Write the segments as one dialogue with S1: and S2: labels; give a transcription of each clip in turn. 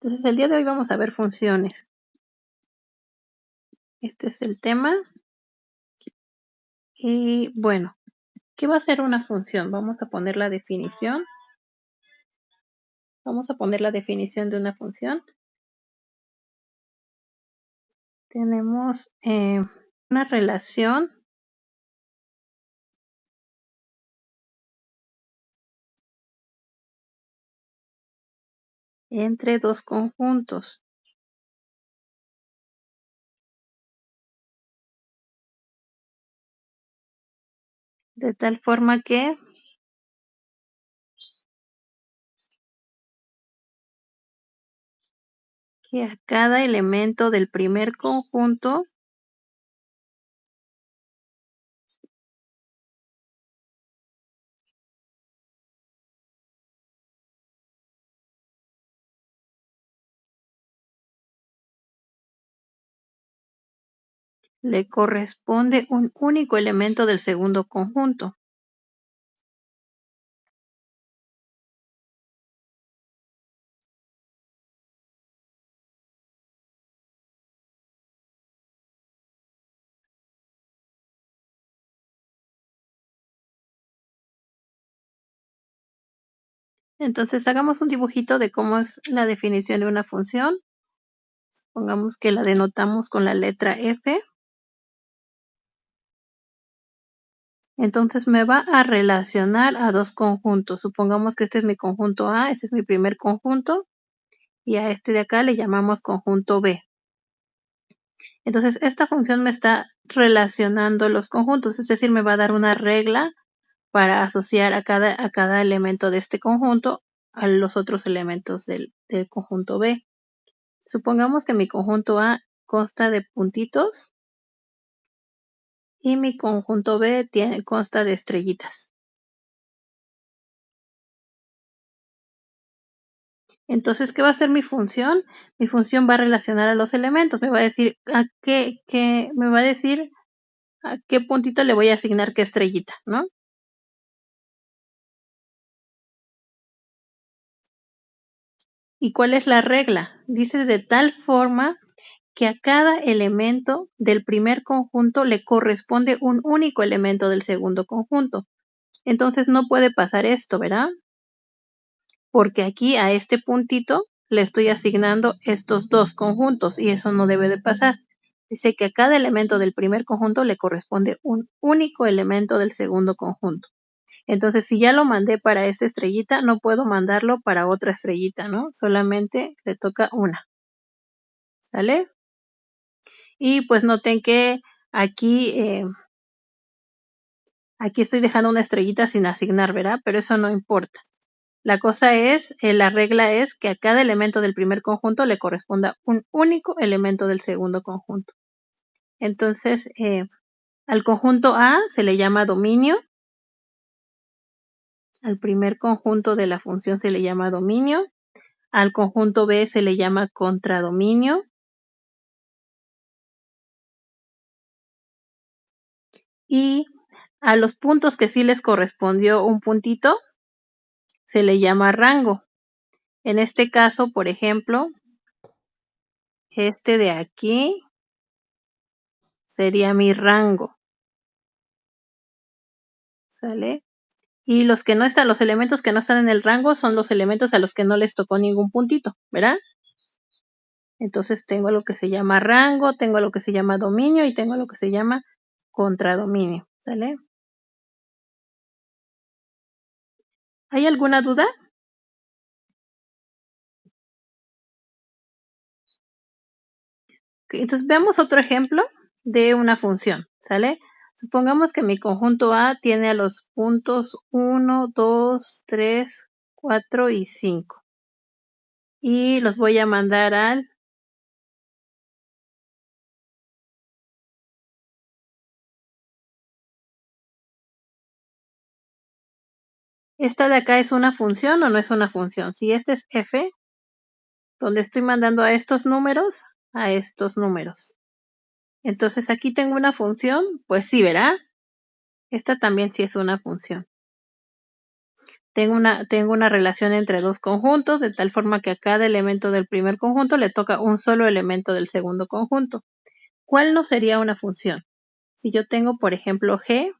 S1: Entonces, el día de hoy vamos a ver funciones. Este es el tema. Y bueno, ¿qué va a ser una función? Vamos a poner la definición. Vamos a poner la definición de una función. Tenemos una relación entre dos conjuntos. De tal forma que a cada elemento del primer conjunto le corresponde un único elemento del segundo conjunto. Entonces, hagamos un dibujito de cómo es la definición de una función. Supongamos que la denotamos con la letra F. Entonces me va a relacionar a dos conjuntos. Supongamos que este es mi conjunto A, este es mi primer conjunto, y a este de acá le llamamos conjunto B. Entonces esta función me está relacionando los conjuntos, es decir, me va a dar una regla para asociar a cada elemento de este conjunto a los otros elementos del conjunto B. Supongamos que mi conjunto A consta de puntitos y mi conjunto B consta de estrellitas. Entonces, ¿qué va a hacer mi función? Mi función va a relacionar a los elementos. Me va a decir a qué puntito le voy a asignar qué estrellita, ¿no? ¿Y cuál es la regla? Dice de tal forma que a cada elemento del primer conjunto le corresponde un único elemento del segundo conjunto. Entonces no puede pasar esto, ¿verdad? Porque aquí a este puntito le estoy asignando estos dos conjuntos y eso no debe de pasar. Dice que a cada elemento del primer conjunto le corresponde un único elemento del segundo conjunto. Entonces, si ya lo mandé para esta estrellita, no puedo mandarlo para otra estrellita, ¿no? Solamente le toca una. ¿Sale? Y pues noten que aquí estoy dejando una estrellita sin asignar, ¿verdad? Pero eso no importa. La cosa es, la regla es que a cada elemento del primer conjunto le corresponda un único elemento del segundo conjunto. Entonces, al conjunto A se le llama dominio. Al primer conjunto de la función se le llama dominio. Al conjunto B se le llama contradominio. Y a los puntos que sí les correspondió un puntito, se le llama rango. En este caso, por ejemplo, este de aquí sería mi rango. ¿Sale? Y los elementos que no están en el rango son los elementos a los que no les tocó ningún puntito, ¿verdad? Entonces tengo lo que se llama rango, tengo lo que se llama dominio y tengo lo que se llama contradominio, ¿sale? ¿Hay alguna duda? Okay, entonces veamos otro ejemplo de una función, ¿sale? Supongamos que mi conjunto A tiene a los puntos 1, 2, 3, 4 y 5. Y los voy a mandar al... ¿Esta de acá es una función o no es una función? Si este es f, donde estoy mandando a estos números. Entonces aquí tengo una función, pues sí, ¿verdad? Esta también sí es una función. tengo una relación entre dos conjuntos, de tal forma que a cada elemento del primer conjunto le toca un solo elemento del segundo conjunto. ¿Cuál no sería una función? Si yo tengo, por ejemplo, G,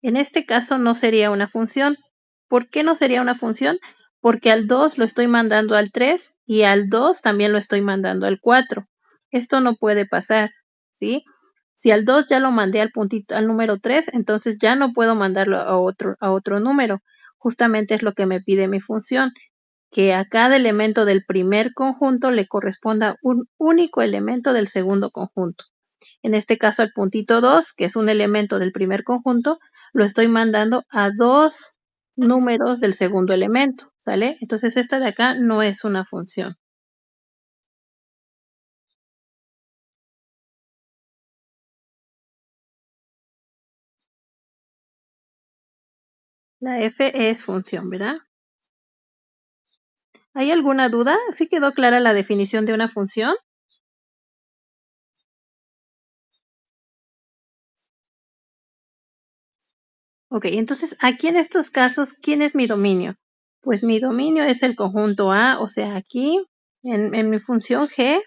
S1: en este caso no sería una función. ¿Por qué no sería una función? Porque al 2 lo estoy mandando al 3 y al 2 también lo estoy mandando al 4. Esto no puede pasar, ¿sí? Si al 2 ya lo mandé al puntito, al número 3, entonces ya no puedo mandarlo a otro número. Justamente es lo que me pide mi función, que a cada elemento del primer conjunto le corresponda un único elemento del segundo conjunto. En este caso, al puntito 2, que es un elemento del primer conjunto, lo estoy mandando a dos números del segundo elemento, ¿sale? Entonces esta de acá no es una función. La f es función, ¿verdad? ¿Hay alguna duda? ¿Sí quedó clara la definición de una función? Ok, entonces aquí en estos casos, ¿quién es mi dominio? Pues mi dominio es el conjunto A, o sea, aquí en mi función G,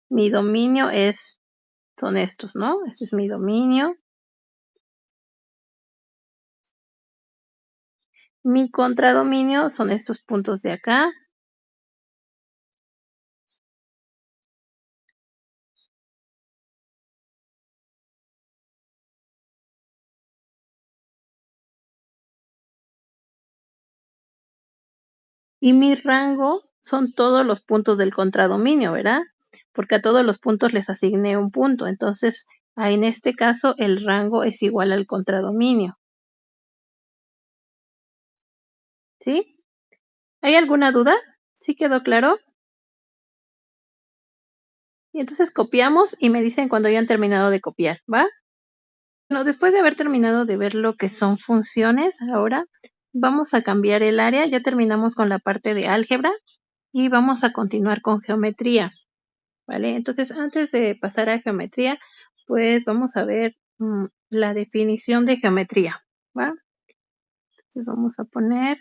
S1: mi dominio son estos, ¿no? Este es mi dominio. Mi contradominio son estos puntos de acá. Y mi rango son todos los puntos del contradominio, ¿verdad? Porque a todos los puntos les asigné un punto. Entonces, en este caso, el rango es igual al contradominio. ¿Sí? ¿Hay alguna duda? ¿Sí quedó claro? Y entonces copiamos y me dicen cuando hayan terminado de copiar, ¿va? Bueno, después de haber terminado de ver lo que son funciones, ahora vamos a cambiar el área. Ya terminamos con la parte de álgebra y vamos a continuar con geometría. ¿Vale? Entonces, antes de pasar a geometría, pues vamos a ver la definición de geometría, ¿va? Entonces vamos a poner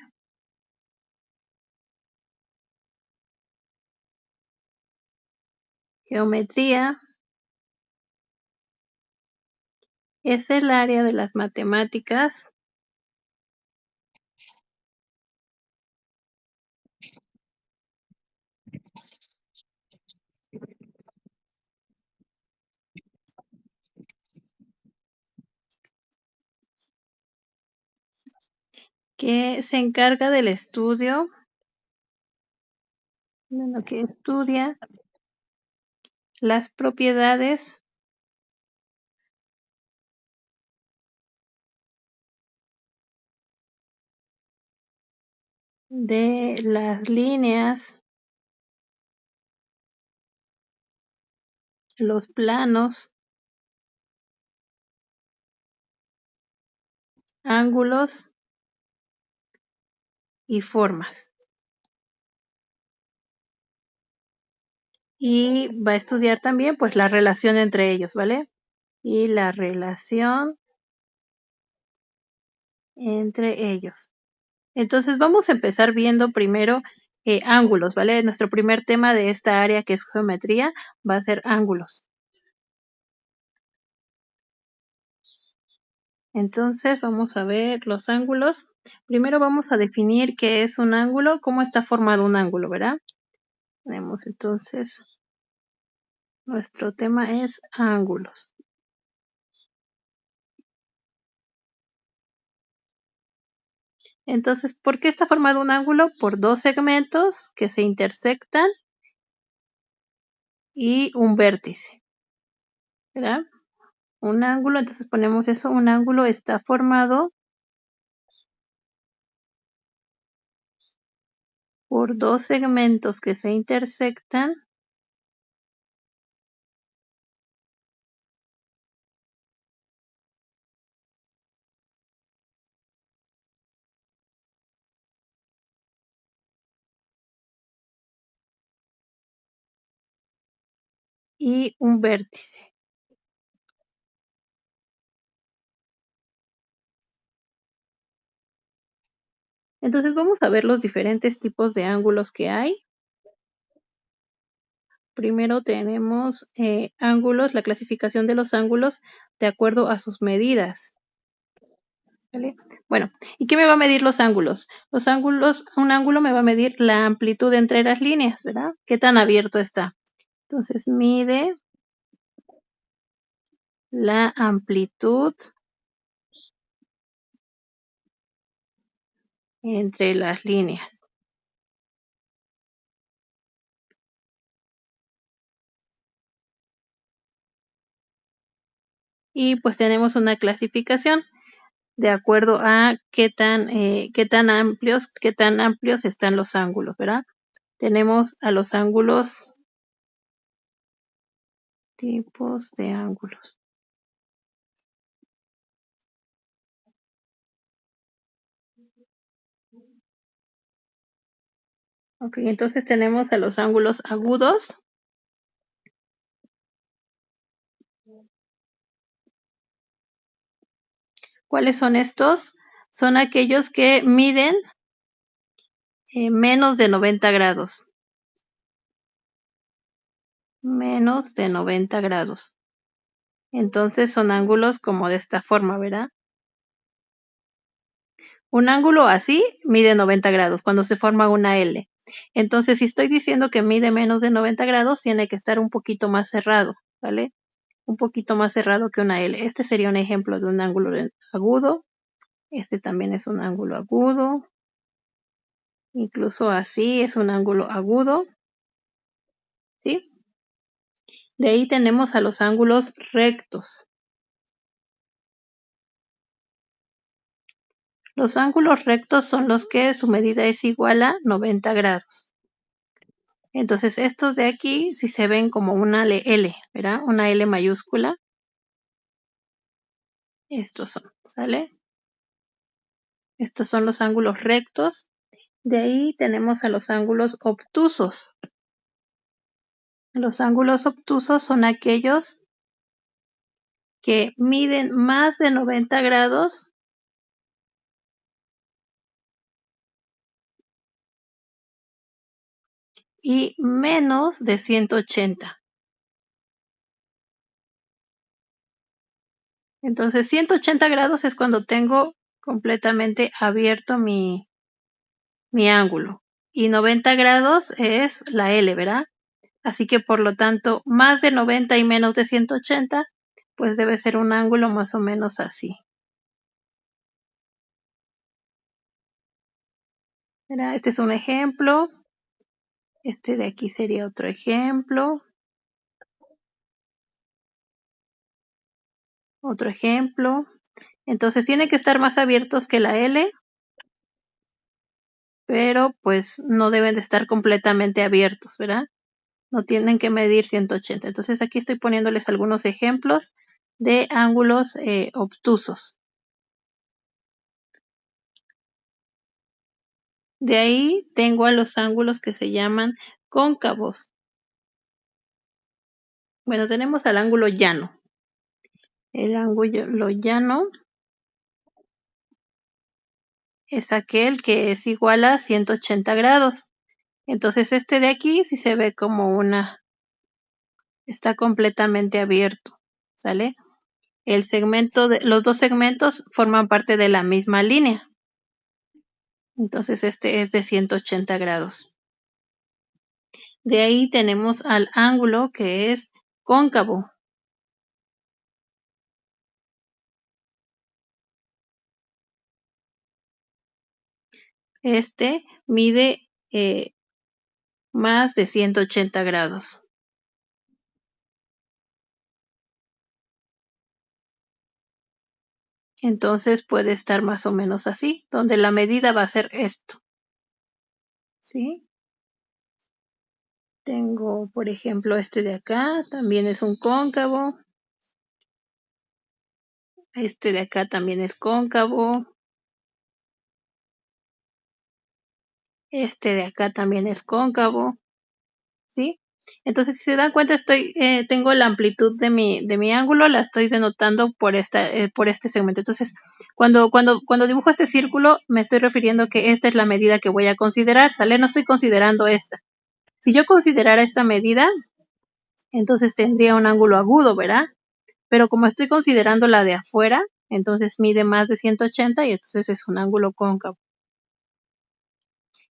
S1: geometría es el área de las matemáticas que se encarga del estudio, de lo que estudia las propiedades de las líneas, los planos, ángulos y formas. Y va a estudiar también pues la relación entre ellos, ¿vale? Y la relación entre ellos. Entonces vamos a empezar viendo primero ángulos, ¿vale? Nuestro primer tema de esta área que es geometría va a ser ángulos. Entonces vamos a ver los ángulos. Primero vamos a definir qué es un ángulo, cómo está formado un ángulo, ¿verdad? Tenemos entonces, nuestro tema es ángulos. Entonces, ¿por qué está formado un ángulo? Por dos segmentos que se intersectan y un vértice, ¿verdad? Un ángulo, entonces ponemos eso, un ángulo está formado por dos segmentos que se intersectan y un vértice. Entonces vamos a ver los diferentes tipos de ángulos que hay. Primero tenemos ángulos, la clasificación de los ángulos de acuerdo a sus medidas. ¿Vale? Bueno, ¿y qué me va a medir los ángulos? Los ángulos, un ángulo me va a medir la amplitud entre las líneas, ¿verdad? ¿Qué tan abierto está? Entonces mide la amplitud entre las líneas. Y pues tenemos una clasificación de acuerdo a qué tan amplios están los ángulos, ¿verdad? Tenemos a los ángulos, tipos de ángulos. Ok, entonces tenemos a los ángulos agudos. ¿Cuáles son estos? Son aquellos que miden menos de 90 grados. Menos de 90 grados. Entonces son ángulos como de esta forma, ¿verdad? Un ángulo así mide 90 grados cuando se forma una L. Entonces, si estoy diciendo que mide menos de 90 grados, tiene que estar un poquito más cerrado, ¿vale? Un poquito más cerrado que una L. Este sería un ejemplo de un ángulo agudo. Este también es un ángulo agudo. Incluso así es un ángulo agudo, ¿sí? De ahí tenemos a los ángulos rectos. Los ángulos rectos son los que su medida es igual a 90 grados. Entonces, estos de aquí, si se ven como una L, ¿verdad? Una L mayúscula. Estos son, ¿sale? Estos son los ángulos rectos. De ahí tenemos a los ángulos obtusos. Los ángulos obtusos son aquellos que miden más de 90 grados y menos de 180. Entonces, 180 grados es cuando tengo completamente abierto mi ángulo. Y 90 grados es la L, ¿verdad? Así que por lo tanto, más de 90 y menos de 180, pues debe ser un ángulo más o menos así. ¿Verdad? Este es un ejemplo. Este de aquí sería otro ejemplo. Otro ejemplo. Entonces tienen que estar más abiertos que la L, pero pues no deben de estar completamente abiertos, ¿verdad? No tienen que medir 180. Entonces aquí estoy poniéndoles algunos ejemplos de ángulos obtusos. De ahí tengo a los ángulos que se llaman cóncavos. Bueno, tenemos al ángulo llano. El ángulo llano es aquel que es igual a 180 grados. Entonces este de aquí sí se ve como está completamente abierto, ¿sale? Los dos segmentos forman parte de la misma línea. Entonces este es de 180 grados. De ahí tenemos al ángulo que es cóncavo. Este mide más de 180 grados. Entonces puede estar más o menos así, donde la medida va a ser esto. ¿Sí? Tengo, por ejemplo, este de acá, también es un cóncavo. Este de acá también es cóncavo. Este de acá también es cóncavo. ¿Sí? Entonces, si se dan cuenta, tengo la amplitud de mi ángulo, la estoy denotando por este segmento. Entonces, cuando dibujo este círculo, me estoy refiriendo que esta es la medida que voy a considerar, ¿sale? No estoy considerando esta. Si yo considerara esta medida, entonces tendría un ángulo agudo, ¿verdad? Pero como estoy considerando la de afuera, entonces mide más de 180 y entonces es un ángulo cóncavo.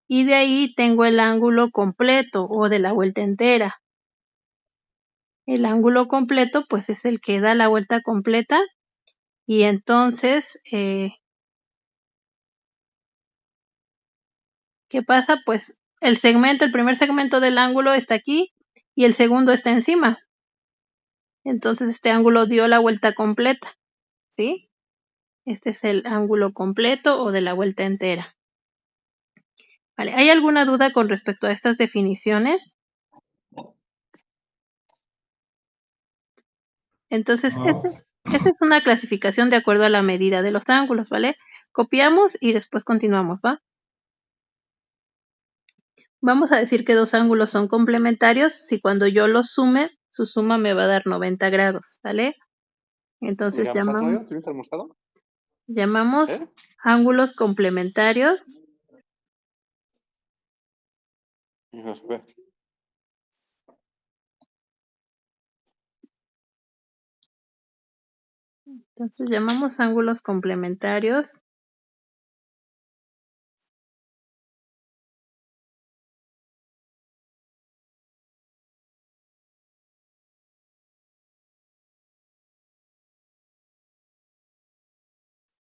S1: Y de ahí tengo el ángulo completo o de la vuelta entera. El ángulo completo pues es el que da la vuelta completa y entonces, ¿qué pasa? Pues el primer segmento del ángulo está aquí y el segundo está encima. Entonces este ángulo dio la vuelta completa, ¿sí? Este es el ángulo completo o de la vuelta entera. Vale, ¿hay alguna duda con respecto a estas definiciones? Entonces, esta es una clasificación de acuerdo a la medida de los ángulos, ¿vale? Copiamos y después continuamos, ¿va? Vamos a decir que dos ángulos son complementarios si cuando yo los sume, su suma me va a dar 90 grados, ¿vale? Entonces llamamos ángulos complementarios. Entonces llamamos ángulos complementarios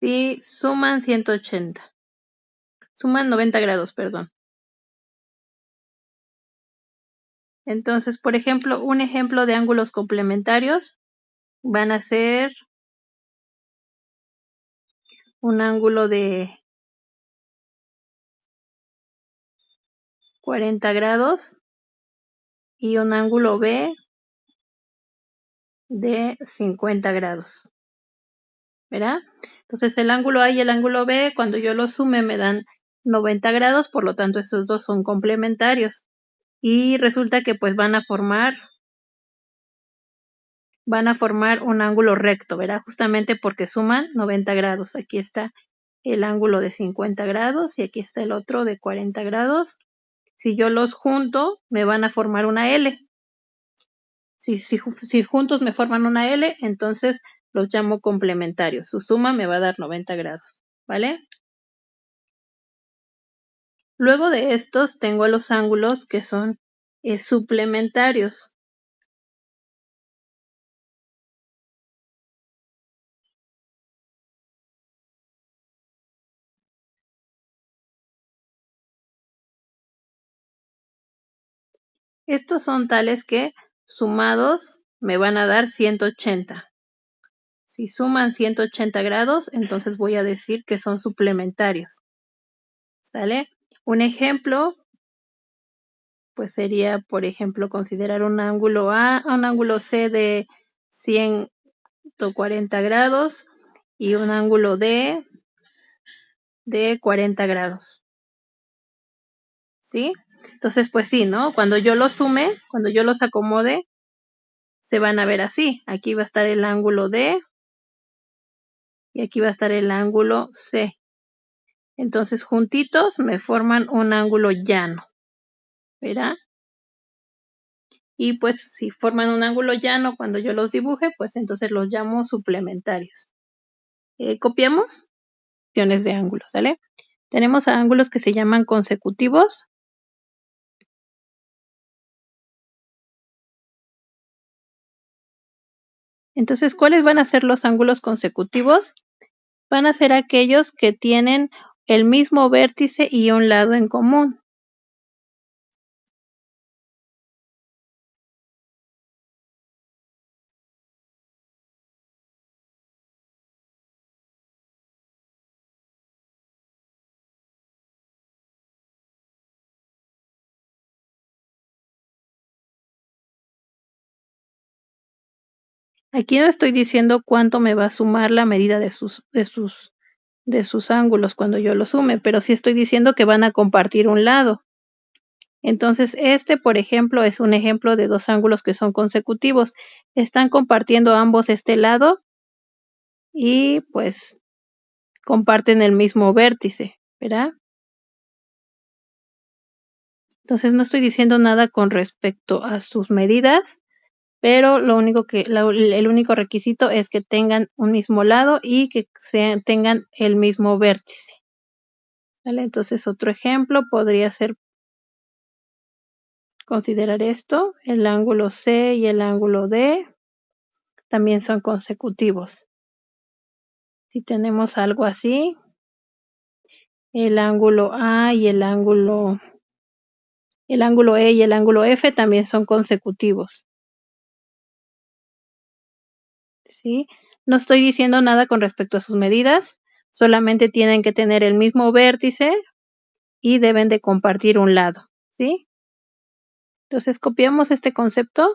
S1: y suman 180. Suman 90 grados, perdón. Entonces, por ejemplo, un ejemplo de ángulos complementarios van a ser un ángulo de 40 grados y un ángulo B de 50 grados, ¿verdad? Entonces el ángulo A y el ángulo B, cuando yo los sume, me dan 90 grados, por lo tanto estos dos son complementarios. Y resulta que pues van a formar un ángulo recto, ¿verdad? Justamente porque suman 90 grados. Aquí está el ángulo de 50 grados y aquí está el otro de 40 grados. Si yo los junto, me van a formar una L. Si juntos me forman una L, entonces los llamo complementarios. Su suma me va a dar 90 grados, ¿vale? Luego de estos tengo los ángulos que son suplementarios. Estos son tales que sumados me van a dar 180. Si suman 180 grados, entonces voy a decir que son suplementarios. ¿Sale? Un ejemplo, pues sería, por ejemplo, considerar un ángulo A, un ángulo C de 140 grados y un ángulo D de 40 grados. ¿Sí? Entonces, pues sí, ¿no? Cuando yo los sume, cuando yo los acomode, se van a ver así. Aquí va a estar el ángulo D y aquí va a estar el ángulo C. Entonces, juntitos me forman un ángulo llano, ¿verdad? Y pues si forman un ángulo llano cuando yo los dibuje, pues entonces los llamo suplementarios. ¿Copiamos? De ángulos, ¿sale? Tenemos ángulos que se llaman consecutivos. Entonces, ¿cuáles van a ser los ángulos consecutivos? Van a ser aquellos que tienen el mismo vértice y un lado en común. Aquí no estoy diciendo cuánto me va a sumar la medida de sus ángulos cuando yo los sume, pero sí estoy diciendo que van a compartir un lado. Entonces, por ejemplo, es un ejemplo de dos ángulos que son consecutivos. Están compartiendo ambos este lado y pues comparten el mismo vértice, ¿verdad? Entonces no estoy diciendo nada con respecto a sus medidas, pero el único requisito es que tengan un mismo lado y que tengan el mismo vértice. ¿Vale? Entonces otro ejemplo podría ser considerar esto, el ángulo C y el ángulo D también son consecutivos. Si tenemos algo así, el ángulo A y el ángulo E y el ángulo F también son consecutivos. ¿Sí? No estoy diciendo nada con respecto a sus medidas, solamente tienen que tener el mismo vértice y deben de compartir un lado, ¿sí? Entonces copiamos este concepto